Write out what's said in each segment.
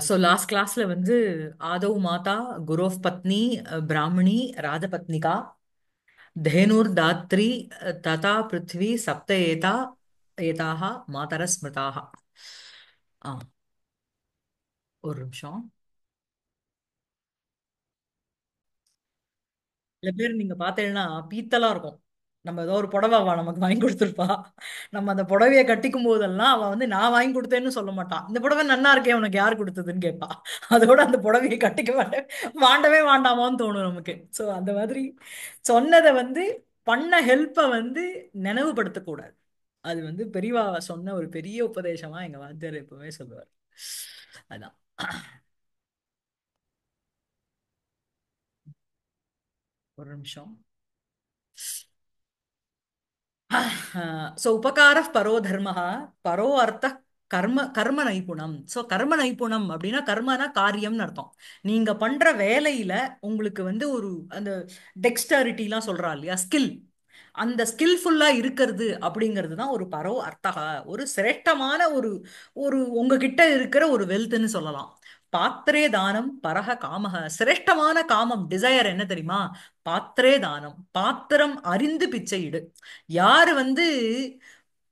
So last கிளாஸ்ல வந்து ஆதவ் மாதா grove பத்னி பிராமணி ராஜபத்னிகா धेनुर् दात्री तथा पृथ्वी सप्त एताः मातरः स्मृताः ஆ ஒரு நிமிஷம் சில பேர் நீங்க பார்த்தீங்கன்னா பீத்தலா இருக்கும். நம்ம ஏதோ ஒரு புடவை அவ நமக்கு வாங்கி கொடுத்துருப்பா. நம்ம அந்த புடவையை கட்டிக்கும் போதெல்லாம் அவ வந்து நான் வாங்கி கொடுத்தேன்னு சொல்ல மாட்டான். இந்த புடவை நன்னா இருக்கே உனக்கு யார் கொடுத்ததுன்னு கேட்பா. அதோட அந்த புடவையை கட்டிக்க மாட்டேன், வாண்டவே வாண்டாமான்னு தோணும் நமக்கு. ஸோ அந்த மாதிரி சொன்னதை வந்து பண்ண ஹெல்ப்பை வந்து நினைவுபடுத்தக்கூடாது. அது வந்து பெரியவா சொன்ன ஒரு பெரிய உபதேசமா எங்க வாத்தியார் எப்பவுமே சொல்லுவார். அதான். ஒரு நிமிஷம். So upakarah paro dharmaha paro artha கர்ம நைபுணம். ஸோ கர்ம நைபுணம் அப்படின்னா கர்மனா காரியம்னு அர்த்தம். நீங்க பண்ற வேலையில உங்களுக்கு வந்து ஒரு அந்த டெக்ஸ்டாரிட்டிலாம் சொல்றா இல்லையா, ஸ்கில், அந்த ஸ்கில்ஃபுல்லா இருக்கிறது அப்படிங்கிறது தான் ஒரு பரோ அர்த்தகா, ஒரு சிரேஷ்டமான ஒரு ஒரு உங்ககிட்ட இருக்கிற ஒரு வெல்த்ன்னு சொல்லலாம். பாத்திரே தானம் பரஹ காமஹ, சிரேஷ்டமான காமம் டிசையர் என்ன தெரியுமா? பாத்திரே தானம், பாத்திரம் அறிந்து பிச்சையிடு. யாரு வந்து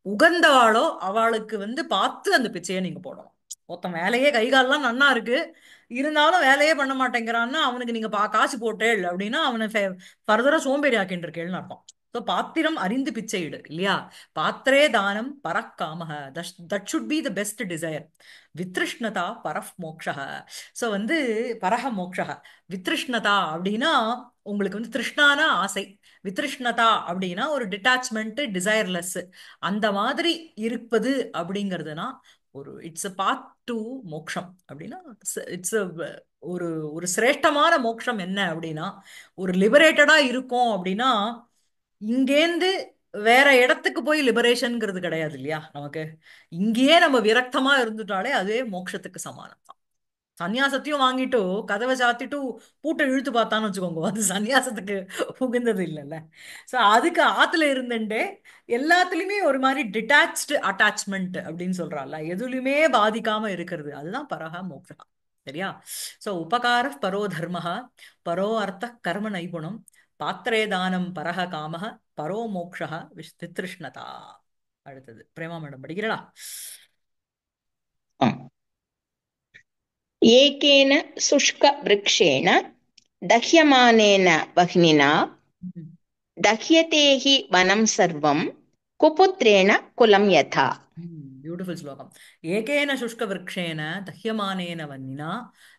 உகந்தவாளோ அவளுக்கு வந்து பார்த்து அந்த பிச்சையை நீங்க போடணும். ஒருத்தன் வேலையே கை கால்லாம் நன்னா இருக்கு, இருந்தாலும் வேலையே பண்ண மாட்டேங்கிறான்னா அவனுக்கு நீங்க காசு போட்டேள் அப்படின்னா அவனை ஃபர்தரா சோம்பேறி ஆக்கின்னு இருக்கேள்னு அர்த்தம். ஸோ பாத்திரம் அறிந்து பிச்சையிடு இல்லையா. பாத்திரே தானம் பரக்காமக, that should be the best desire. வித்ருஷ்ணதா பரஃப் மோக்ஷக. ஸோ வந்து பரஹ மோக்ஷக. வித்ருஷ்ணதா அப்படின்னா உங்களுக்கு வந்து திருஷ்ணான ஆசை, வித்ருஷ்ணதா அப்படின்னா ஒரு டிட்டாச்மெண்ட், டிசைர்லெஸ், அந்த மாதிரி இருப்பது அப்படிங்கிறதுனா ஒரு இட்ஸ் அ பாத் டு மோக்ஷம் அப்படின்னா இட்ஸ் ஒரு ஒரு சிரேஷ்டமான மோட்சம் என்ன அப்படின்னா ஒரு லிபரேட்டடா இருக்கும் அப்படின்னா இங்கேந்து வேற இடத்துக்கு போய் லிபரேஷன்ங்கிறது கிடையாது இல்லையா நமக்கு. இங்கேயே நம்ம விரக்தமா இருந்துட்டாலே அதுவே மோட்சத்துக்கு சமானம். சந்நியாசத்தையும் வாங்கிட்டு கதவை சாத்திட்டு பூட்டை இழுத்து பார்த்தான்னு வச்சுக்கோங்க, அது சந்நியாசத்துக்கு உகந்தது இல்லைல்ல. ஸோ அதுக்கு ஆத்துல இருந்துட்டே எல்லாத்துலயுமே ஒரு மாதிரி டிட்டாச்டு அட்டாச்மெண்ட் அப்படின்னு சொல்றாள், எதுலையுமே பாதிக்காம இருக்கிறது, அதுதான் பரஹ மோக்ஷா. சரியா. ஸோ உபகார பரோ தர்மஹ பரோ அர்த்த கர்ம நைபுணம் பாத்திரே தானம் பரஹ காமஹ பரோ மோக்ஷா விஸ்திருஷ்ணதா. அடுத்தது பிரேமா மேடம் படிக்கிறா. एकेन शुष्कवृक्षेण दह्यमानेन वह्निना दह्यते हि वनं सर्वं कुपुत्रेण कुलं यथा. ब्यूटिफुल श्लोकम. एकेन शुष्कवृक्षेण दह्यमानेन वह्निना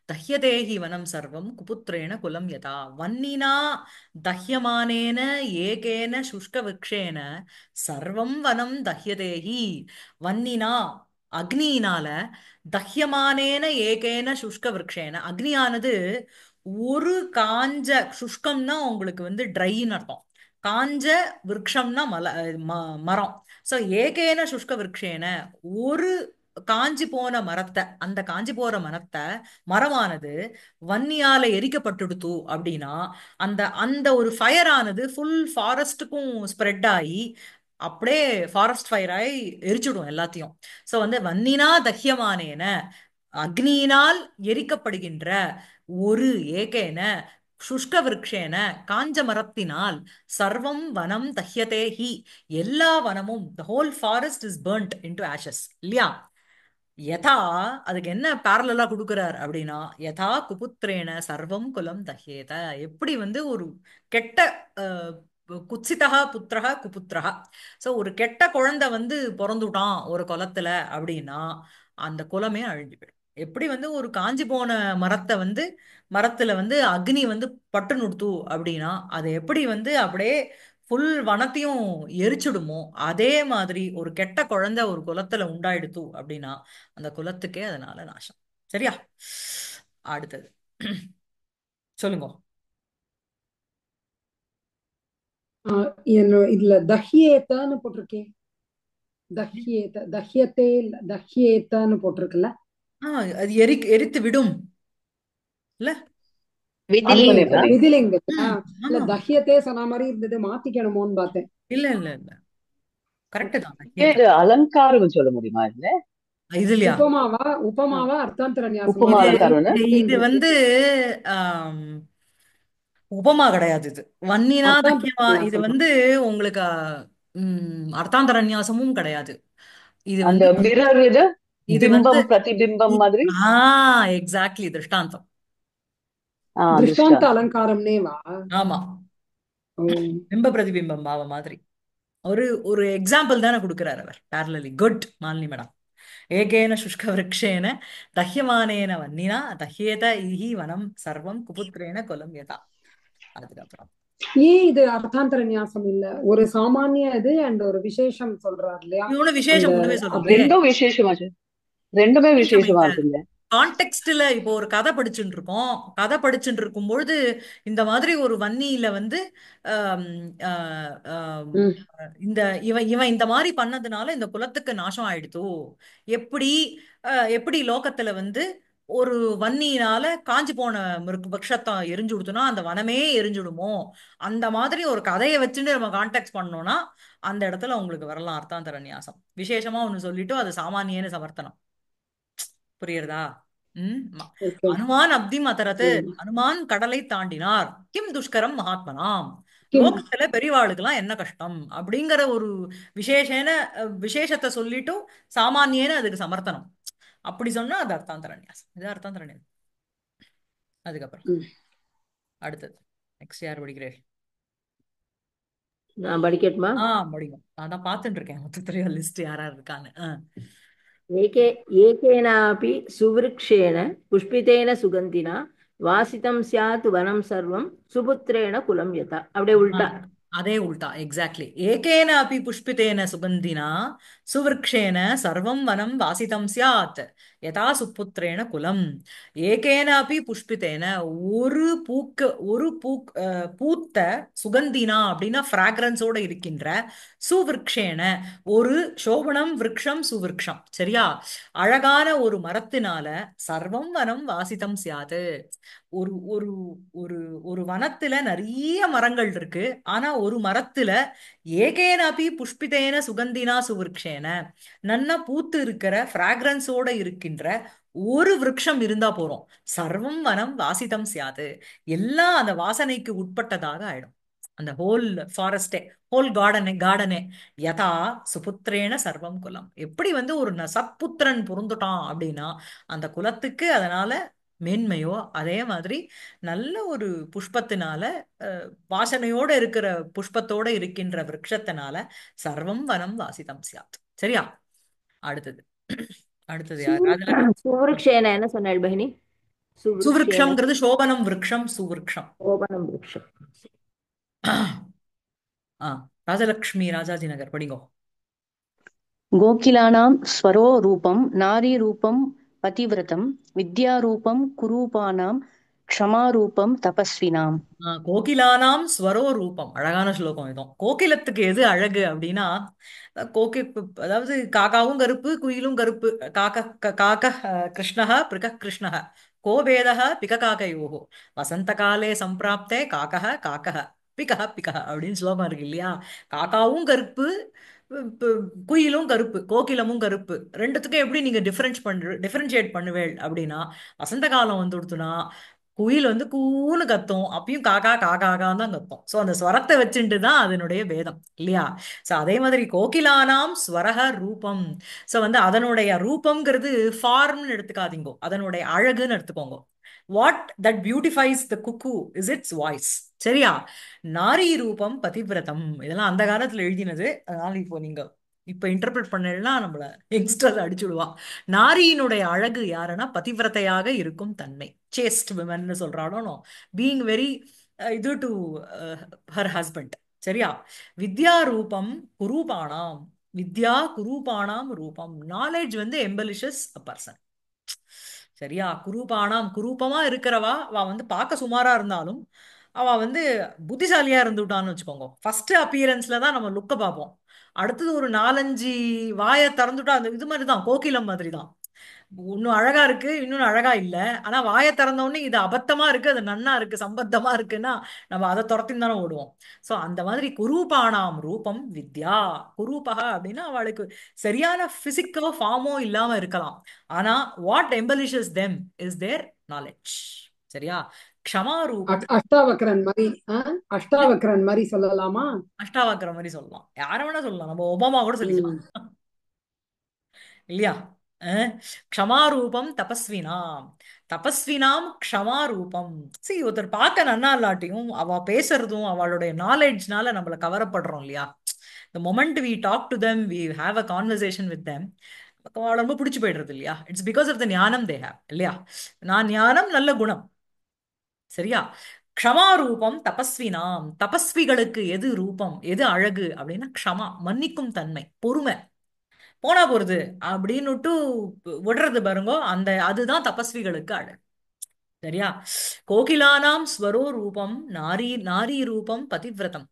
दह्यते हि वनं सर्वं कुपुत्रेण कुलं यथा. वह्निना दह्यमानेन एकेन शुष्कवृक्षेण सर्वं वनं दह्यते हि. वह्निना அக்னியினால, தஹ்யமானேன ஏகேன சுஷ்க விரக்ஷேன, அக்னியானது ஒரு காஞ்ச, சுஷ்கம்னா உங்களுக்கு வந்து ட்ரைன்னு அர்த்தம், காஞ்ச விரக்ஷம்னா மரம். சோ ஏகேன சுஷ்க விரக்ஷேன ஒரு காஞ்சி போன மரத்தை, அந்த காஞ்சி போற மரத்தை மரமானது வன்னியால எரிக்கப்பட்டுடுத்து அப்படின்னா அந்த அந்த ஒரு ஃபயர் ஆனது ஃபுல் ஃபாரஸ்டுக்கும் ஸ்ப்ரெட் ஆகி அப்படியே ஃபாரஸ்ட் ஃபயர் ஆகி எரிச்சுடும் எல்லாத்தையும். சோ வந்து வன்னினா தஹ்யமானேன, அக்னியினால் எரிக்கப்படுகின்ற ஒரு ஏகேன சுஷ்க விரக்ஷேன காஞ்ச மரத்தினால் சர்வம் வனம் தஹ்யதே ஹி, எல்லா வனமும் the whole forest is burnt into ashes இல்லையா. யதா, அதுக்கு என்ன பேரலா கொடுக்கிறார் அப்படின்னா யதா குபுத்திரேன சர்வம் குலம் தஹ்யேத, எப்படி வந்து ஒரு கெட்ட குத்சிதா புத்திரஹ குபுத்திரஹ, சோ ஒரு கெட்ட குழந்தை வந்து பிறந்துட்டான் ஒரு குலத்துல அப்படின்னா அந்த குலமே அழிஞ்சு போயிடும். எப்படி வந்து ஒரு காஞ்சி போன மரத்தை வந்து மரத்துல வந்து அக்னி வந்து பட்டு நுடுத்து அப்படின்னா அது எப்படி வந்து அப்படியே ஃபுல் வனத்தையும் எரிச்சுடுமோ, அதே மாதிரி ஒரு கெட்ட குழந்தை ஒரு குலத்துல உண்டாயிடுத்து அப்படின்னா அந்த குலத்துக்கே அதனால நாசம். சரியா. அடுத்தது சொல்லுங்க. இதுல தஹ்யேத்தான்னு போட்டிருக்கேன். தஹ்யத்தே தஹ்யேத்தான்னு போட்டிருக்குல்ல. அது எரித்து விடும் இல்ல, விதிலிங்க. இல்ல ஆமா. தஹ்யத்தே சொன்ன மாதிரி இருந்தது, மாத்திக்கணுமோன்னு பார்த்தேன். இல்ல இல்ல இல்ல, கரெக்ட் தான். அலங்காரம் சொல்ல முடியுமா இல்ல? இது இல்லையா? உபமாவா அர்த்தாந்தர நியாசமா இது உபமாலங்காரம் இது இது அப்படின்றது வந்து ஆம், உபமா கிடையாது. இது வன்னினா அர்த்தாந்தர தக்கியமா. இது நியாசம். வந்து உங்களுக்கு அர்த்தாந்தர நியாசமும் கிடையாது. இது அந்த வந்து மிரர் இது இது வந்து பிம்பம் பிரதிபிம்பம் மாதிரி. எக்ஸாக்ட்லி திருஷ்டாந்தம். திருஷ்டாந்த திருஷ்டாந்தம். அலங்காரம்னேவா? ஆமா, ஓ பிம்ப பிரதிபிம்பம் பாவ மாதிரி. ஒரு ஒரு எக்ஸாம்பிள் தானே கொடுக்கிறார் அவர். பேரலி குட் மாலினி மேடம். ஏகேன சுஷ்க விரக்ஷேன தஹ்யமானேன வன்னினா தஹ்யேத இஹி வனம் சர்வம் குபுத்ரேன குலம் யதா. அதுக்கப்புறம் ஏன் இது அர்த்தாந்தர நியாசம் இல்ல? ஒரு சாமானிய இது அண்ட் ஒரு விசேஷம் சொல்றாரு இல்லையா? இவனு அந்த விசேஷம் ஒண்ணுமே சொல்லலையே. ரெண்டும் விசேஷமாச்சு, ரெண்டுமே விசேஷம் விசேஷமா இல்ல. இருக்குங்க. கான்டெக்ஸ்ட்ல இப்போ ஒரு கதை படிச்சுட்டு இருக்கோம். கதை படிச்சுட்டு இருக்கும்பொழுது இந்த மாதிரி ஒரு வன்னியில வந்து ஆம், ஆ, ஆம், ம், இந்த இவன் இவன் இந்த மாதிரி பண்ணதுனால இந்த குலத்துக்கு நாசம் ஆயிடுதோ, எப்படி எப்படி லோகத்துல வந்து ஒரு வன்னியினால காஞ்சு போன விருட்சத்தை எரிஞ்சு விடுத்துனா அந்த வனமே எரிஞ்சுடுமோ, அந்த மாதிரி ஒரு கதையை வச்சுட்டு நம்ம கான்டெக்ட் பண்ணோம்னா அந்த இடத்துல உங்களுக்கு வரலாம் அர்த்தாந்தர நியாசம். விசேஷமா ஒண்ணு சொல்லிட்டு அது சாமானியன்னு சமர்த்தனம். புரியுறதா? ஓகே. அனுமான் அப்திம் அதரது. ம். அனுமான் கடலை தாண்டினார். கிம் துஷ்கரம் மகாத்மனாம். கிம் லோகத்துல பெரியவாளுக்கெல்லாம் என்ன கஷ்டம் அப்படிங்கிற ஒரு விசேஷன விசேஷத்தை சொல்லிட்டு சாமானியன்னு அதுக்கு சமர்த்தனம். அப்படி சொன்னா அது அர்த்தாந்தர நியாசம். இது அர்த்தாந்தர நியாசம். அதுக்கப்புறம் ம். அடுத்தது நெக்ஸ்ட் யார் படிக்கிறேன்? நான் படிக்கட்டுமா? முடியும். நான் தான் பார்த்துட்டு இருக்கேன் மொத்தத்துல லிஸ்ட் யாரா இருக்கான்னு. ஏகே ஏகேனாपि सुवृक्षेण पुष्पितेन सुगन्धिना वासितं स्यात् वनं सर्वं सुपुत्रेण कुलं यथा. அப்படியே உல்டா. அதே உல்டா எக்ஸாக்ட்லி. ஏகேன அபி புஷ்பிதேன சுகந்தினா சுவிருக்ஷேன சர்வம் வனம் வாசிதம் சியாத் யதா சுப்புத்திரேன குலம். ஏகேன அபி புஷ்பிதேன பூத்த சுகந்தினா அப்படின்னா ஃப்ராக்ரன்ஸோட இருக்கின்ற சுவிருக்ஷேன ஒரு சோபனம் விருக்ஷம் சுவிருக்ஷம் சரியா, அழகான ஒரு மரத்தினால சர்வம் வனம் வாசிதம் சியாது. ஒரு ஒரு ஒரு ஒரு வனத்துல நிறைய மரங்கள் இருக்கு. ஆனா ஒரு மரத்துல ஏகேனாபி புஷ்பிதேன சுகந்தினா சுவிருக்ஷேன நன்னா பூத்து இருக்கிற ஃப்ராக்ரன்ஸோட இருக்கின்ற ஒரு விருட்சம் இருந்தா போறோம். சர்வம் வனம் வாசிதம் சியாது. எல்லாம் அந்த வாசனைக்கு உட்பட்டதாக ஆயிடும். அந்த ஹோல் ஃபாரஸ்டே, ஹோல் கார்டனே யதா சுபுத்திரேன சர்வம் குலம். எப்படி வந்து ஒரு சத்புத்திரன் பொருந்துட்டான் அப்படின்னா அந்த குலத்துக்கு அதனால மேன்மையோ, அதே மாதிரி நல்ல ஒரு புஷ்பத்தினால வாசனையோட இருக்கிற புஷ்பத்தோட இருக்கின்ற விருட்சத்தினால சர்வம் வனம் வாசிதம் சியாத். சரியா? அடுத்தது அடுத்தது யார்? சுவருக்ஷேன என்ன சொன்னாள் பகினி? சுவருக்ஷேன சுவிருக்ஷம்ங்கிறது சோபனம் விருட்சம் சுவிருக்ஷம். கோபனம் விருட்சம். ராஜலக்ஷ்மி ராஜாஜி நகர் படிங்கோ. கோகிலானாं स्वरो रूपं नारीरूपं पतिव्रतं विद्यारूपं कुरूपाणां क्षमारूपं तपस्विनाम्. கோகிலானாம் ஸ்வரோ ரூபம். அழகான ஸ்லோகம் இதுவும். கோகிலத்துக்கு எது அழகு அப்படின்னா கோகி அதாவது காக்காவும் கருப்பு குயிலும் கருப்பு. காக்க கிருஷ்ணः பிருகः கிருஷ்ணः கோபேதः பிக காக்கையோகோ வசந்த காலே சம்பிராப்தே காக்கः காக்கः பிகः பிகः அப்படின்னு ஸ்லோகம் இருக்கு இல்லையா? காக்காவும் கருப்பு, குயிலும் கருப்பு, கோகிலமும் கருப்பு. ரெண்டுத்துக்கும் எப்படி நீங்க டிஃபரன்ஷியேட் பண்ணுவேள் அப்படின்னா வசந்த காலம் வந்து கொடுத்துனா குயில் வந்து கூன்னு கத்தும், அப்பயும் காக்கா காக்காக்கான்னு தான் கத்தும். ஸோ அந்த ஸ்வரத்தை வச்சுட்டு தான் அதனுடைய பேதம் இல்லையா? ஸோ அதே மாதிரி கோகிலானாம் ஸ்வரக ரூபம். ஸோ வந்து அதனுடைய ரூபம்ங்கிறது ஃபார்ம்னு எடுத்துக்காதீங்கோ, அதனுடைய அழகுன்னு எடுத்துக்கோங்க. What that beautifies the cuckoo is its voice. சரியா? நாரி ரூபம் பதிவிரதம் இதெல்லாம் அந்த காலத்துல எழுதினது. அதனால இப்போ நீங்க இப்ப இன்டர்பிரட் பண்ணா நம்மள யங்ஸ்டர் அடிச்சுடுவா. நாரியினுடைய அழகு யாருன்னா பதிவிரதையாக இருக்கும் தன்மை. சேஸ்ட் விமன்னு சொல்றானோ, பீயிங் வெரி இது டு ஹர் ஹஸ்பண்ட். சரியா? வித்யா ரூபம் குரூபானாம். வித்யா குரூபானாம் ரூபம். நாலேஜ் வந்து எம்பலிஷஸ் அ பர்சன். சரியா? குரூபானாம் குரூபமா இருக்கிறவா அவ வந்து பார்க்க சுமாரா இருந்தாலும் அவ வந்து புத்திசாலியா இருந்துட்டான்னு வச்சுக்கோங்க. ஃபர்ஸ்ட் அப்பியரன்ஸ்ல தான் நம்ம லுக்க பார்ப்போம். அடுத்தது ஒரு 4-5 வாயை திறந்துட்டா அந்த இது மாதிரி தான், கோகிலம் மாதிரி தான். இன்னும் அழகா இருக்கு, இன்னொன்னு அழகா இல்ல. ஆனா வாயை திறந்த உடனே இது அபத்தமா இருக்கு, அது நன்னா இருக்கு, சம்பத்தமா இருக்குன்னா நம்ம அதை துரத்தின்னு தானே ஓடுவோம். சோ அந்த மாதிரி குரூபானாம் ரூபம் வித்யா. குரூபகா அப்படின்னா அவளுக்கு சரியான பிசிக்கோ ஃபார்மோ இல்லாம இருக்கலாம். ஆனா what embellishes them is their knowledge. சரியா? க்ஷமா ரூபம். அஷ்டாவக்ரன் மாதிரி அஷ்டாவக்ரன் மாதிரி சொல்லலாமா? அஷ்டாவக்ர மாதிரி சொல்லலாம், யார வேணா சொல்லலாம், நம்ம ஒபாமா கூட சொல்லிக்கலாம் ம். இல்லையா? க்ஷமாரூபம் தபஸ்வினாம். தபஸ்வினாம் க்ஷமாரூபம். சரி, ஒருத்தர் பார்க்க நன்னா இல்லாட்டியும் அவ பேசுறதும் அவளுடைய நாலேஜ்னால நம்மள கவரப்படுறோம் இல்லையா? the moment we talk to them, we have a conversation with them, அவளை ரொம்ப பிடிச்சு போயிடுறது இல்லையா? இட்ஸ் பிகாஸ் ஆஃப் த ஞானம் தே ஹேவ் இல்லையா? நான் ஞானம் நல்ல குணம். சரியா? க்ஷமாரூபம் தபஸ்வினாம். தபஸ்விகளுக்கு எது ரூபம், எது அழகு அப்படின்னா க்ஷமா, மன்னிக்கும் தன்மை, பொறுமை, போனா போறது அப்படின்னுட்டு விடுறது பாருங்க, அந்த அதுதான் தபஸ்விகளுக்கு அழகு. சரியா? கோகிலானாம் ஸ்வரோ ரூபம் நாரி நாரி ரூபம் பதிவிரதம்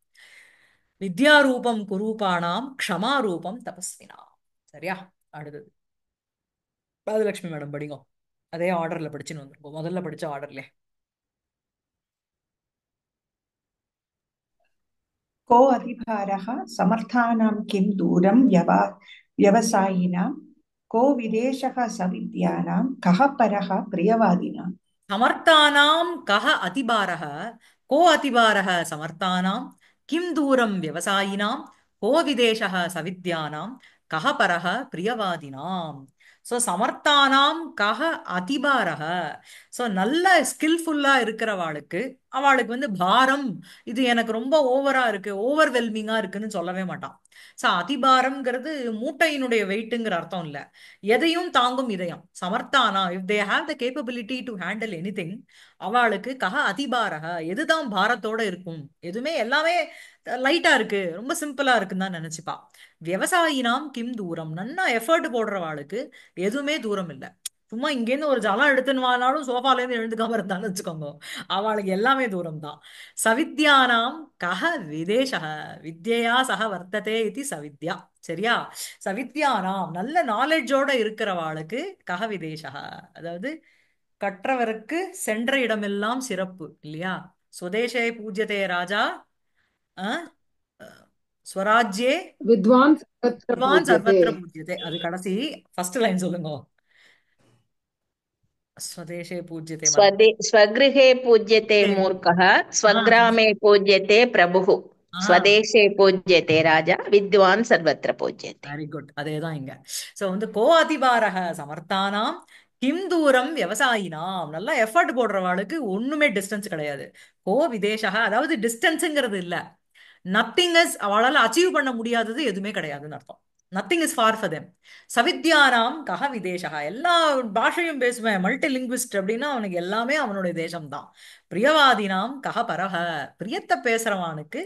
வித்யா ரூபம் குரூபானாம் க்ஷமா ரூபம் தபஸ்வினாம். சரியா? அடுத்தது ராஜலட்சுமி மேடம் படிங்க. அதே ஆர்டர்ல படிச்சுன்னு வந்துருக்கோம், முதல்ல படிச்ச ஆர்டர்ல. को अधिभारः समर्थानां किं दूरं व्यवसायिनां को विदेशः सविद्यानां कः परः प्रियवादिनाम् समर्थानां कः अतिभारः, को अतिभारः समर्थानां, किं दूरं व्यवसायिनां, को विदेशः सविद्यानां, कः परः प्रियवादिनाम्. ஸோ சமர்த்தானாம் கஹ அதிபாரக. ஸோ நல்ல ஸ்கில்ஃபுல்லா இருக்கிறவாளுக்கு அவளுக்கு வந்து பாரம், இது எனக்கு ரொம்ப ஓவரா இருக்கு, ஓவர்வெல்மிங்கா இருக்குன்னு சொல்லவே மாட்டான். ஸோ அதிபாரம்ங்கிறது மூட்டையினுடைய வெயிட்டுங்கிற அர்த்தம் இல்ல, எதையும் தாங்கும் இதயம். சமர்த்தானா, if they have the capability to handle anything, அவளுக்கு கஹ அதிபாரக, எதுதான் பாரத்தோட இருக்கும், எதுவுமே எல்லாமே லைட்டா இருக்கு, ரொம்ப சிம்பிளா இருக்குன்னு தான் நினைச்சுப்பா. விவசாயினாம் கிம் தூரம், நன்னா எஃபர்ட் போடுறவாளுக்கு எதுவுமே தூரம் இல்ல. சும்மா இங்கேருந்து ஒரு ஜலம் எடுத்துன்னு வானாலும் சோஃபால இருந்து எழுந்துக்காம இருந்தாலும் வச்சுக்கோங்க, அவளுக்கு எல்லாமே தூரம் தான். சவித்யானாம் கஹ விதேசக, வித்யா சக வர்த்ததே இது சவித்யா. சரியா? சவித்யானாம் நல்ல நாலேஜோட இருக்கிறவாளுக்கு கஹ விதேசக, அதாவது கற்றவருக்கு சென்ற இடமெல்லாம் சிறப்பு இல்லையா? சுதேசே பூஜ்யதே ராஜா, அஹ், ஸ்வராஜ்யே வித்வான் சர்வத்திர வித்வான் பூஜ்யதே. சர்வத்திர பூஜ்யதே. அது கடைசி ஃபர்ஸ்ட் லைன் சொல்லுங்க. ஸ்வதேசே பூஜ்யதே स्वगृहे पूज्यते मूर्खः स्वग्रामे पूज्यते प्रभुः स्वदेशे पूज्यते राजा विद्वान् सर्वत्र पूज्यते. வெரி குட், அதேதான் இங்க. சோ வந்து கோ அதிபாரக சமர்த்தானாம் கிம் தூரம் விவசாயினாம், நல்லா எஃபர்ட் போடுறவாளுக்கு ஒண்ணுமே டிஸ்டன்ஸ் கிடையாது. கோ விதேசக, அதாவது டிஸ்டன்ஸுங்கிறது இல்ல, நத்திங் இஸ், அவளால அச்சீவ் பண்ண முடியாதது எதுவுமே கிடையாதுன்னு அர்த்தம். Nothing is far for them. சவித்யானாம் கஹ விதேசகா, எல்லா பாஷையும் பேசுவேன், மல்டி லிங்குவிஸ்ட் அப்படின்னா அவனுக்கு எல்லாமே அவனுடைய தேசம்தான். பிரியவாதினாம் கஹ பரஹ, பிரியத்தை பேசுறவனுக்கு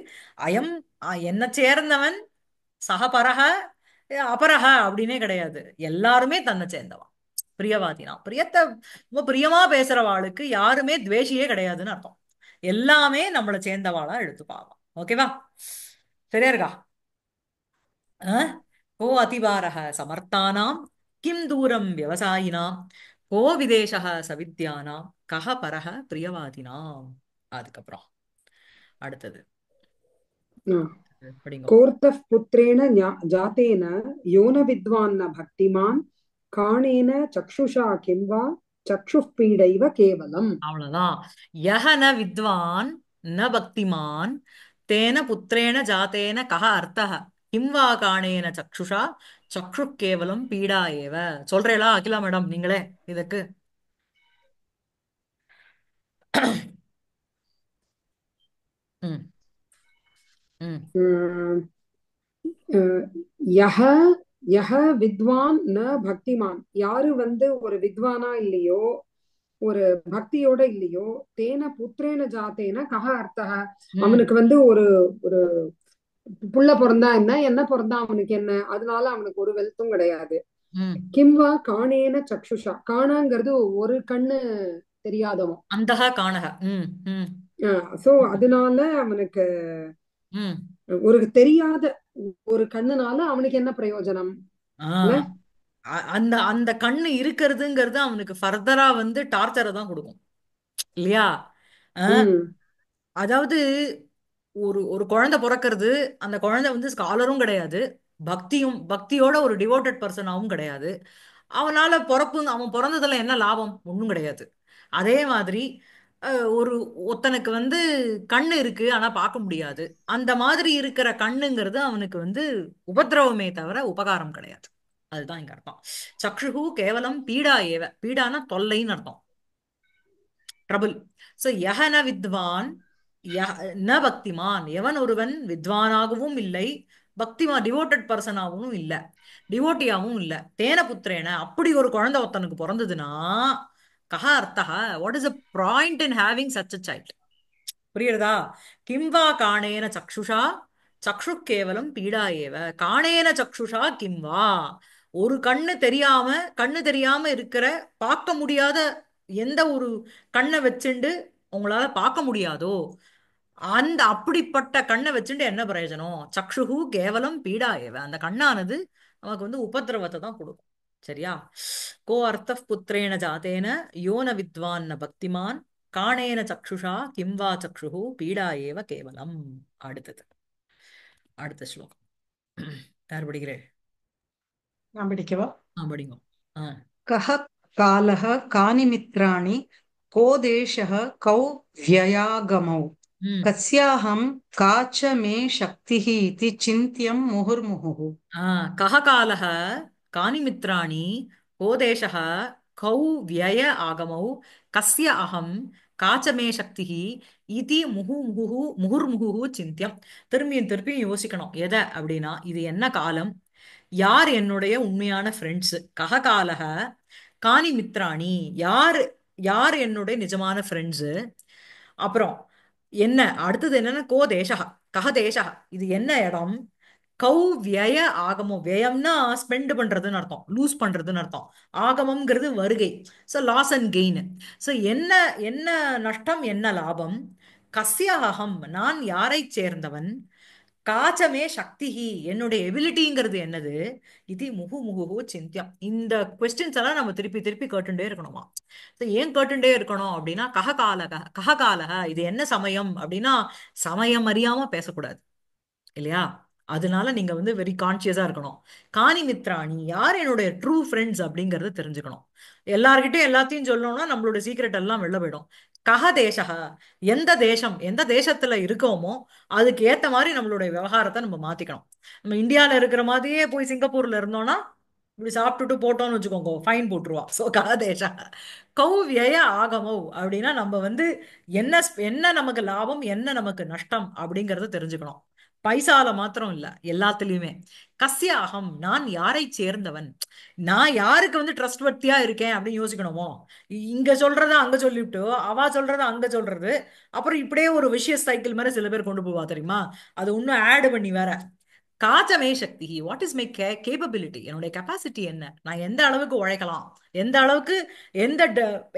அயம் என்ன சேர்ந்தவன், சகபரக அபரக அப்படின்னே கிடையாது, எல்லாருமே தன்னை சேர்ந்தவன். பிரியவாதினா, பிரியத்தை ரொம்ப பிரியமா பேசுறவாளுக்கு யாருமே துவேஷியே கிடையாதுன்னு அர்த்தம். எல்லாமே நம்மளை சேர்ந்தவாளா எடுத்துப்பாங்க. ஓகேவா? சரியா இருக்கா? को अतिवारः समर्थानां किं दूरं व्यवसायिनां को विदेशः सविद्यानां कः परः प्रियवादिनाम्. அதுக்கப்புறம் அடுத்தது படிங்க. கோர்த்தः புத்திரேண ஜாதேன யோன வித்வான் ந பக்திமான் காணேன சக்ஷுஷா கிம் வா சக்ஷுः பீடைவ கேவலம். அவ்வளவுதான். யஹ ந வித்வான் ந பக்திமான் தேன புத்திரேண ஜாத்தேன கஹ அர்த்தः கிம் வா காணேன சக்ஷுஷா சக்ஷு கேவலம் பீடா ஏவ. சொல்றேளா அகிலா மேடம் நீங்களே இதுக்கு? ம் ம் யஹ யஹ வித்வான் ந பக்திமான், யாரு வந்து ஒரு வித்வானா இல்லையோ, ஒரு பக்தியோட இல்லையோ, தேன புத்திரேன ஜாத்தேன கஹ அர்த்தக, அவனுக்கு வந்து ஒரு ஒரு புள்ள பிறந்தா என்ன, என்ன பிறந்தா அவனுக்கு என்ன, அதனால அவனுக்கு ஒரு வெல்த்தும் கிடையாது. ம் கிம்வா காணேன சக்ஷுஷா, காணாங்கிறது ஒரு கண்ணு தெரியாதவன், அந்தஹ காணக. ம் ம் சோ அதனால அவனுக்கு ம் ஒரு தெரியாத ஒரு கண்ணுனால அவனுக்கு என்ன பிரயோஜனம் ஆ இல்ல? அந்த அந்த கண்ணு இருக்கிறதுங்கிறது அவனுக்கு ஃபர்தரா வந்து டார்ச்சரை தான் கொடுக்கும் இல்லையா? அஹ், ம் அதாவது ஒரு ஒரு குழந்தை பிறக்கிறது, அந்த குழந்தை வந்து ஸ்காலரும் கிடையாது, பக்தியோட ஒரு டிவோட்டட் பர்சனாவும் கிடையாது. அவன் பிறந்ததுல என்ன லாபம்? ஒன்றும் கிடையாது. அதே மாதிரி ஒரு ஒருத்தனுக்கு வந்து கண்ணு இருக்கு ஆனா பார்க்க முடியாது. அந்த மாதிரி இருக்கிற கண்ணுங்கிறது அவனுக்கு வந்து உபத்திரவமே தவிர உபகாரம் கிடையாது. அதுதான் இங்க அர்த்தம். சக்ஷுகு கேவலம் பீடா ஏவ. பீடானா தொல்லைன்னு அர்த்தம், ட்ரபிள். சோ யஹ ந வித்வான் ந பக்திமான், எவன் ஒருவன் வித்வானாகவும் இல்லை, டிவோட்டட் பர்சனாகவும் இல்ல, டிவோட்டியாவும் இல்ல, தேன புத்திரேன அப்படி ஒரு குழந்தை ஒருத்தனுக்கு பிறந்ததுன்னா கஹ அர்த்தः, what is a point in having such a child? புரியுறதா? கிம்வா காணேன சக்ஷுஷா சக்ஷு கேவலம் பீடா ஏவ. காணேன சக்ஷுஷா கிம்வா, ஒரு கண்ணு தெரியாம இருக்கிற, பார்க்க முடியாத எந்த ஒரு கண்ணை வச்சுண்டு உங்களால பார்க்க முடியாதோ, அந்த அப்படிப்பட்ட கண்ணை வச்சுட்டு என்ன பிரயோஜனம்? சக்ஷுகு கேவலம் பீடா ஏவ. அந்த கண்ணானது நமக்கு வந்து உபத்திரவத்தை தான் கொடுக்கும். சரியா? கோ அர்த்த புத்திரேன ஜாதேன யோன வித்வான் ந பக்திமான் காணேன சக்ஷுஷா கிம்வா சக்ஷுஹு பீடா ஏவ கேவலம். அடுத்தது, அடுத்த ஸ்லோகம். யார் படிக்கிறேன்? நான் படிக்கவா? படிங்க. ஆ. कः कालः कानि मित्राणि को देशः कौ व्ययागमौ ம். कस्याहं का च मे शक्तिः इति चिन्त्यं मुहुर्मुहुः कः कालः कानि मित्राणि को देशः कौ व्यय आगमौ कस्य अहं का च मे शक्तिः इति முகுர்முகுஹு சிந்தியம். திரும்பியும் திருப்பியும் யோசிக்கணும். எதை அப்படின்னா, இது என்ன காலம், யார் என்னுடைய உண்மையான ஃப்ரெண்ட்ஸ், கஹ காலக காணி மித்ராணி, யார் யார் என்னுடைய நிஜமான ஃப்ரெண்ட்ஸு, அப்புறம் என்ன அடுத்தது என்னன்னா கோ தேசா கஹ தேசா, இது என்ன இடம், கௌ வியய ஆகமம், வியம்னா ஸ்பெண்ட் பண்றதுன்னு அர்த்தம், லூஸ் பண்றதுன்னு அர்த்தம், ஆகமம்ங்கிறது வருகை. So loss and gain. ஸோ என்ன என்ன நஷ்டம், என்ன லாபம், கஸ்ய அகம் நான் யாரை சேர்ந்தவன், காச்சமே சக்திஹி என்னுடைய எபிலிட்டிங்கிறது என்னது, இது முகுஹு சிந்தியம். இந்த கொஸ்டின்ஸ் எல்லாம் நம்ம திருப்பி திருப்பி கேட்டுட்டே இருக்கணுமா? So ஏன் கேட்டுட்டே இருக்கணும் அப்படின்னா, கஹகாலக இது என்ன சமயம் அப்படின்னா, சமயம் அறியாம பேசக்கூடாது இல்லையா? அதனால நீங்க வந்து வெரி கான்சியஸா இருக்கணும். காணி மித்ராணி, யார் என்னுடைய ட்ரூ ஃப்ரெண்ட்ஸ் அப்படிங்கறத தெரிஞ்சுக்கணும். எல்லார்கிட்டயும் எல்லாத்தையும் சொல்லணும்னா நம்மளோட சீக்ரெட் எல்லாம் வெளில போயிடும். கஹ தேசக, எந்த தேசம், எந்த தேசத்துல இருக்கோமோ அதுக்கு ஏத்த மாதிரி நம்மளுடைய விவகாரத்தை நம்ம மாத்திக்கணும். நம்ம இந்தியால இருக்கிற மாதிரியே போய் சிங்கப்பூர்ல இருந்தோம்னா, இப்படி சாப்பிட்டுட்டு போட்டோம்னு வச்சுக்கோங்க, ஃபைன் போட்டுருவா. சோ கஹ தேசக கௌ வியய ஆகமௌ அப்படின்னா, நம்ம வந்து என்ன நமக்கு லாபம், என்ன நமக்கு நஷ்டம் அப்படிங்கறத தெரிஞ்சுக்கணும். பைசால மாத்திரம் இல்ல, எல்லாத்துலயுமே. கஸ்ய அகம் நான் யாரை சேர்ந்தவன், நான் யாருக்கு வந்து ட்ரஸ்ட் வர்த்தியா இருக்கேன் அப்படின்னு யோசிக்கணுமோ? இங்க சொல்றத அங்க சொல்லிவிட்டு, அவ சொல்றத அங்க சொல்றது, அப்புறம் இப்படியே ஒரு விஷயஸ் சைக்கிள் மாதிரி சில பேர் கொண்டு போவா தெரியுமா? அது இன்னும் ஆட் பண்ணி வேற. காச்சமே சக்தி, வாட் இஸ் மை கேப்பபிலிட்டி, என்னுடைய கெப்பாசிட்டி என்ன, நான் எந்த அளவுக்கு உழைக்கலாம், எந்த அளவுக்கு எந்த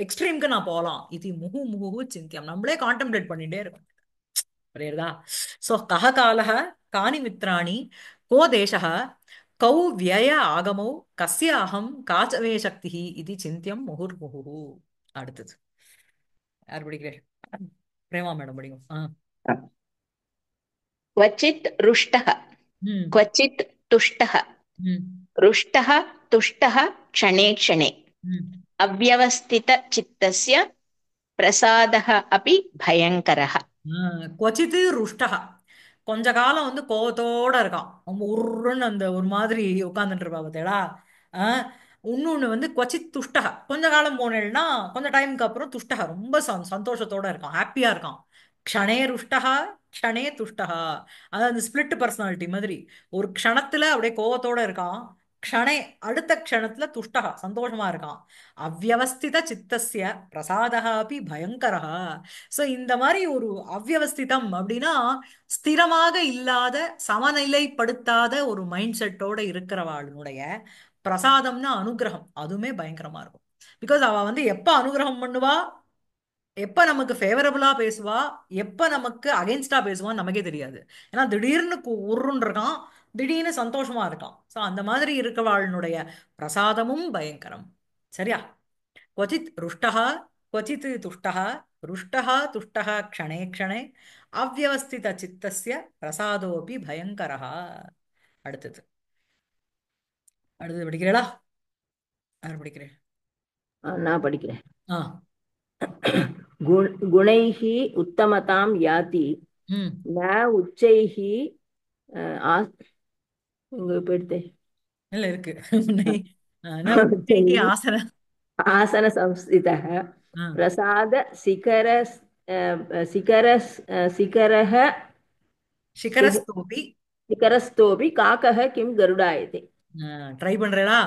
எக்ஸ்ட்ரீம்க்கு நான் போகலாம், இது முகு சிந்தியம். நம்மளே கான்டெம்ப்ளேட் பண்ணிட்டே இருக்கோம். புரியுறதா? சோ கஹ காலஹ கானி மித்ராணி கோ தேசः கௌ வியய ஆகமௌ கஸ்ய அகம் காச்சவே சக்தி இது சிந்தியம் முகுர்முகுஹு. அடுத்தது யார் படிக்கிறேன்? பிரேமா மேடம் படிக்கும். क्वचित् रुष्टः ம். क्वचित् तुष्टः ம். रुष्टः तुष्टः क्षणे क्षणे ம். अव्यवस्थितचित्तस्य प्रसादः अपि भयङ्करः கொச்சித்து ருஷ்டக, கொஞ்ச காலம் வந்து கோவத்தோட இருக்கான், ரொம்ப உருன்னு அந்த ஒரு மாதிரி உட்கார்ந்துட்டு இருப்பா பார்த்தேடா. ஆஹ் இன்னொன்னு வந்து கொச்சித் துஷ்டக, கொஞ்ச காலம் போனேன்னா கொஞ்ச டைமுக்கு அப்புறம் துஷ்டக ரொம்ப சந்தோஷத்தோட இருக்கான், ஹாப்பியா இருக்கான். க்ஷணே ருஷ்டகா க்ஷணே துஷ்டகா, அதாவது அந்த ஸ்பிளிட் பர்சனாலிட்டி மாதிரி. ஒரு க்ஷணத்துல அப்படியே கோவத்தோட இருக்கான், க்ஷணே அடுத்த க்ஷணத்துல துஷ்டகா சந்தோஷமா இருக்கான். அவ்யவஸ்தித சித்தஸ்ய பிரசாதः அப்படி பயங்கரः. சோ இந்த மாதிரி ஒரு அவ்யவஸ்திதம் அப்படின்னா, ஸ்திரமாக இல்லாத சமநிலைப்படுத்தாத ஒரு மைண்ட் செட்டோட இருக்கிறவாளுடைய பிரசாதம்னா அனுகிரகம், அதுவுமே பயங்கரமா இருக்கும். பிகாஸ் அவ வந்து எப்ப அனுகிரகம் பண்ணுவா, எப்ப நமக்கு ஃபேவரபிளா பேசுவா, எப்ப நமக்கு அகைன்ஸ்டா பேசுவான்னு நமக்கே தெரியாது. ஏன்னா திடீர்னு உருன்னு இருக்கான், திடீர்னு சந்தோஷமா இருக்கலாம். ஸோ அந்த மாதிரி இருக்கவாளுடைய பிரசாதமும் பயங்கரம். சரியா? क्वचित् रुष्टः क्वचित् तुष्टः रुष्टः तुष्टः क्षणे क्षणे अव्यवस्थितचित्तस्य प्रसादोऽपि भयङ्करः. அடுத்தது அடுத்தது படிக்கிறீங்களா? யார் படிக்கிறேன்? நான் படிக்கிறேன். ஆ गुणैः उत्तमतां याति ம் न उच्चैः இங்க போயிடுதே. இல்ல இருக்கு. நான் உச்சைகி ஆசன आसन संस्थितः ஆ प्रसाद शिखर शिखर शिखरः சிகரஸ்தோபி शिखरस्थोऽपि काकः किं गरुडायते. ட்ரை பண்றேடா.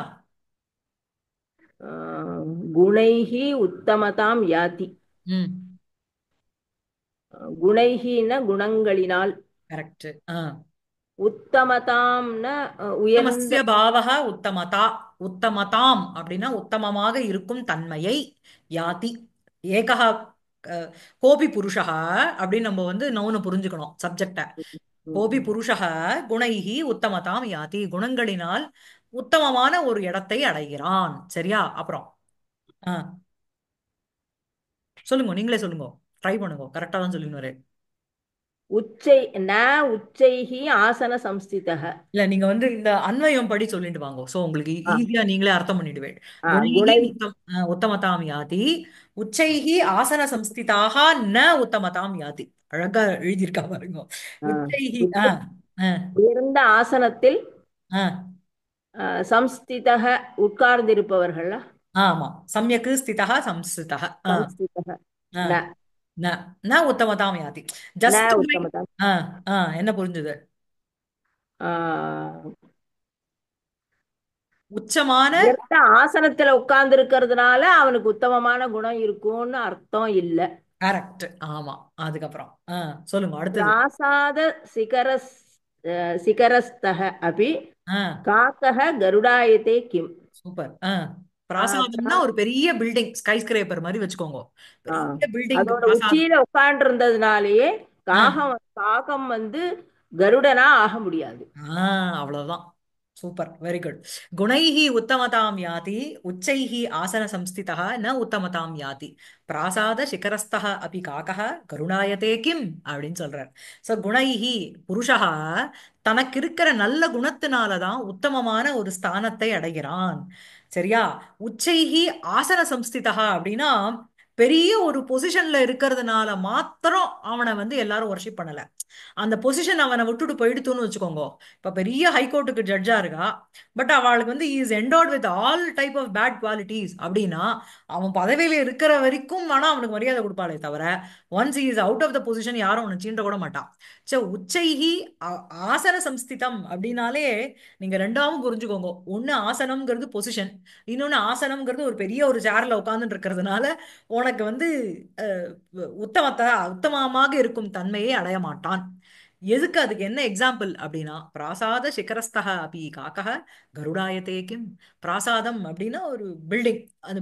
गुणैः उत्तमतां याति. ம் गुणैः न गुणங்களினால், கரெக்ட். உத்தமதாம்ன உயர்ந்த, உத்தமஸ்ய பாவக உத்தமதா. உத்தமதாம் அப்படின்னா உத்தமமாக இருக்கும் தன்மையை யாதி. ஏகஹ கோபி புருஷா அப்படின்னு நம்ம வந்து நவுனை புரிஞ்சுக்கணும் சப்ஜெக்ட. கோபி புருஷா குணைஹி உத்தமதாம் யாதி. குணங்களினால் உத்தமமான ஒரு இடத்தை அடைகிறான். சரியா? அப்புறம் ஆ சொல்லுங்க, நீங்களே சொல்லுங்க, ட்ரை பண்ணுங்க, கரெக்டா தான் சொல்லிடுவாரு. உச்சை ந உச்சைஹி ஆசன சம்ஸ்திதः. இல்ல நீங்க வந்து இந்த அன்வயம் படி சொல்லிட்டு வாங்க. சோ உங்களுக்கு ஈஸியா நீங்களே அர்த்தம் பண்ணிடுவேன். குணைஹி குணை உத்தமதாம் யாதி உச்சைஹி ஆசன சம்ஸ்திதாக ந உத்தமதாம் யாதி. அழகா எழுதியிருக்கா பாருங்க. உச்சைஹி உயர்ந்த ஆசனத்தில் ஆ சம்ஸ்திதः உட்கார்ந்திருப்பவர்கள். ஆமா, சம்யக் ஸ்திதா சம்ஸ்திதः சம்ஸ்திதः ந ந ந உத்தமதாம் யாதி. ந ஜஸ்ட் உத்தமதாம். என்ன புரிஞ்சுது? உச்சமான உயர்ந்த ஆசனத்துல உட்கார்ந்து இருக்கிறதுனால அவனுக்கு உத்தமமான குணம் இருக்கும்னு அர்த்தம் இல்ல. கரெக்ட். ஆமா, அதுக்கப்புறம் சொல்லுங்க அடுத்தது. பிராசாத சிகரஸ் சிகரஸ்தः अपि ஆ காக்கः கருடாயதே கிம். சூப்பர். பிராசாதம்னா ஒரு பெரிய பில்டிங், ஸ்கை ஸ்கிரேப்பர் மாதிரி வச்சுக்கோங்க. பெரிய பில்டிங் அதோட பிராசாதம். உச்சியில உட்கார்ந்து இருந்ததுனாலேயே காகம் வந்து கருடனா ஆக முடியாது. அவ்வளவுதான். Super, very good. குணைஹி உத்தமதாம் யாதி உச்சைஹி ஆசன சம்ஸ்திதः ந உத்தமதாம் யாதி பிராசாத சிகரஸ்தः அபி காக்கः கருணாயதே கிம் அப்படின்னு சொல்றார். சோ குணைஹி புருஷா தனக்கு இருக்கிற நல்ல குணத்தினாலதான் உத்தமமான ஒரு ஸ்தானத்தை அடைகிறான். சரியா? உச்சைஹி ஆசன சம்ஸ்திதா அப்படின்னா பெரிய ஒரு பொசிஷன்ல இருக்கிறதுனால மாத்திரம் அவனை வந்து எல்லாரும் வர்ஷிப் பண்ணல. அந்த பொசிஷன் அவனை விட்டுட்டு போயிடுத்துன்னு வச்சுக்கோங்க. இப்ப பெரிய ஹைகோர்ட்டுக்கு ஜட்ஜா இருக்கா, பட் அவளுக்கு வந்து is endowed with all type of bad qualities அப்படின்னா அவன் பதவியில இருக்கிற வரைக்கும் வேணா அவனுக்கு மரியாதை கொடுப்பாளே தவிர once is out of the position யாரும் அவனை சீண்ட கூட மாட்டான். சோ உச்சைஹி ஆசன சம்ஸ்திதம் அப்படின்னாலே நீங்க ரெண்டாவும் புரிஞ்சுக்கோங்க. ஒண்ணு ஆசனம்ங்கிறது பொசிஷன், இன்னொன்னு ஆசனம்ங்கிறது ஒரு பெரிய ஒரு சேர்ல உட்கார்ந்துட்டு இருக்கிறதுனால உனக்கு வந்து உத்தமமாக இருக்கும் தன்மையை அடைய மாட்டான். எதுக்கு? அதுக்கு என்ன எக்ஸாம்பிள் அப்படின்னா பிராசாத சிகரஸ்தக அப்படி காக்கக கருடாயதே கிம். பிராசாதம் அப்படின்னா ஒரு பில்டிங். அந்த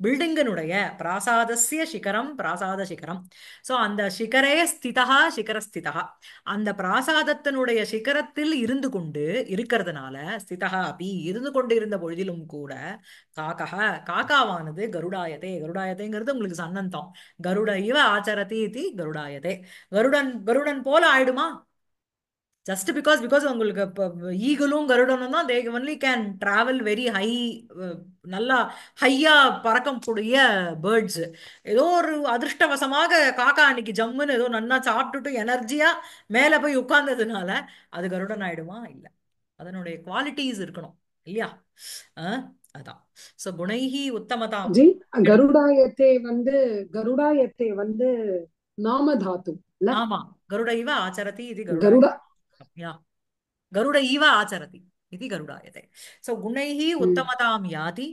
பில்டிங்கினுடைய பிராசாதஸ்ய சிகரம் பிராசாத சிகரம். சோ அந்த சிகரே ஸ்திதா சிகரஸ்திதா, அந்த பிராசாதத்தினுடைய சிகரத்தில் இருந்து கொண்டு இருக்கிறதுனால ஸ்திதா அப்படி இருந்து கொண்டு இருந்த பொழுதிலும் கூட காக்கக காக்காவானது கருடாயதே. கருடாயதேங்கிறது உங்களுக்கு சன்னந்தம். கருட இவ ஆச்சரதி இது கருடாயதே. கருடன் கருடன் போல ஆயிடுமா? ஜஸ்ட் பிகாஸ் உங்களுக்கு ஈகிளும் கருடனும் தான் they only can travel very high, நல்லா ஹையா பறக்கக்கூடிய பேர்ட்ஸ். ஏதோ ஒரு அதிர்ஷ்டவசமாக காக்கா அன்னைக்கு ஜம்முன்னு ஏதோ நன்னா சாப்பிட்டுட்டு எனர்ஜியா மேல போய் உட்கார்ந்ததுனால அது கருடன் ஆயிடுமா? இல்ல, அதனுடைய குவாலிட்டிஸ் இருக்கணும் இல்லையா? அதான். சோ குணைஹி உத்தமதாம். ஜி, கருடாயத்தே வந்து நாம தாத்து இல்ல? ஆமா, கருட இவ ஆச்சரதி இது கருடாய. கருடா. யா, கருட இவ ஆச்சரதி இது கருடாயதே. சோ குணைஹி உத்தமதாம் யாதி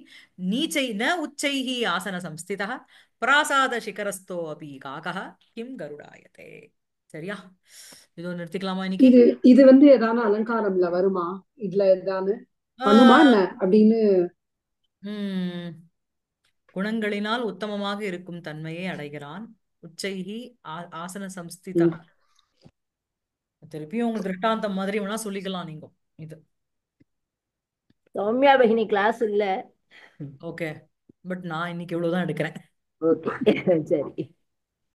நீச்சை ந உச்சைஹி ஆசன சம்ஸ்திதः பிராசாத சிகரஸ்தோ அபி காகः கிம் கருடாயதே. சரியா? இதோ நிறுத்திக்கலாமா இன்னைக்கு? இது வந்து ஏதான அலங்காரம்ல வருமா? இதுல ஏதானு பண்ணுமா என்ன அப்படின்னு? குணங்களினால் உத்தமமாக இருக்கும் தன்மையை அடைகிறான். உச்சைஹி ஆசன சம்ஸ்திதः திருப்பியும் உங்க திருஷ்டாந்தம் மாதிரி வேணா சொல்லிக்கலாம் நீங்க இது. சௌமியா பகினி கிளாஸ் இல்ல. ஓகே, பட் நான் இன்னைக்கு இவ்வளவுதான் எடுக்கிறேன். ஓகே சரி.